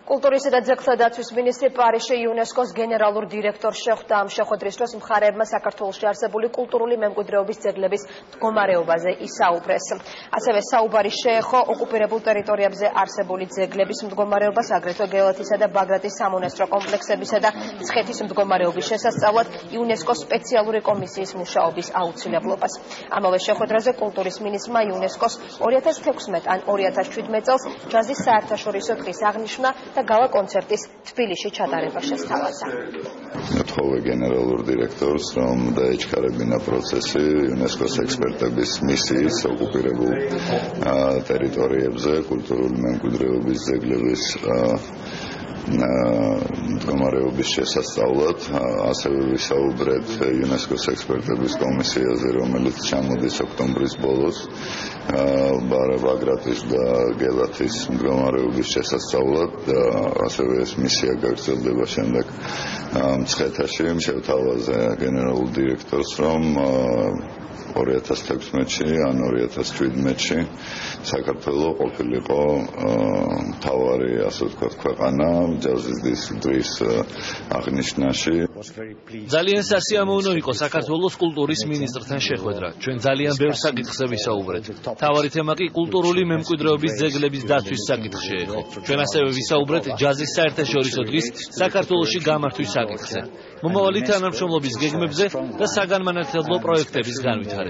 კულტურისა და ძეგლთა დაცვის მინისტრი პარიზში იუნესკოს გენერალურ დირექტორს შეხვდა. ამ შეხვედრის დროს მხარეებმა საქართველოში არსებული კულტურული მემკვიდრეობის ძეგლების მდგომარეობაზე ისაუბრეს. ასევე საუბარი შეეხო ოკუპირებულ ტერიტორიებზე არსებული ძეგლების მდგომარეობას, აგრეთვე გელათისა და ბაგრატის სამონასტრო კომპლექსებისა და მცხეთის მდგომარეობის შესასწავლად იუნესკოს სპეციალური კომისიის მუშაობის აუცილებლობას. ამავე შეხვედრაზე კულტურის მინისტრმა იუნესკოს 2016 ან 2017 წელს ჯაზის საერთაშორისო დღის აღნიშვნა და გალა კონცერტის თბილისში ჩატარება შესთავაზა. მეთხოვე გენერალურ დირექტორს, რომ დაეჩქარებინა პროცესი იუნესკოს ექსპერტების მისიის ოკუპირებულ ტერიტორიებზე კულტურული მემკვიდრეობის ძეგლების მდგომარეობის შესასწავლად, ასევე ვისაუბრეთ იუნესკოს ექსპერტების კომისიაზე, რომელიც ჩამოდის ოქტომბრის ბოლოს ბაგრატის და გელათის მდგომარეობის შესასწავლად, ასევე ეს მისია გაგრძელდება შემდეგ მცხეთაში. შევთავაზე გენერალურ დირექტორს, რომ 2016-ში ან 2017-ში საქართველოს ყოფილიყო მთავარი, ასე ვთქვათ, ქვეყანა ჯაზის დღის აღნიშვნაში. ძალიან სასიამოვნო იყო საქართველოს კულტურის მინისტრთან შეხვედრა. ჩვენ ძალიან ბევრ საკითხზე ვისაუბრეთ. მთავარი თემა კი კულტურული მემკვიდრეობის ძეგლების დაცვის საკითხი იყო. ჩვენ ასევე ვისაუბრეთ ჯაზის საერთაშორისო დღის საქართველოში გამართვის საკითხზე, მომავალი თანამშრომლობის გეგმებზე და საგანმანათლებლო პროექტების განვითარებაზე.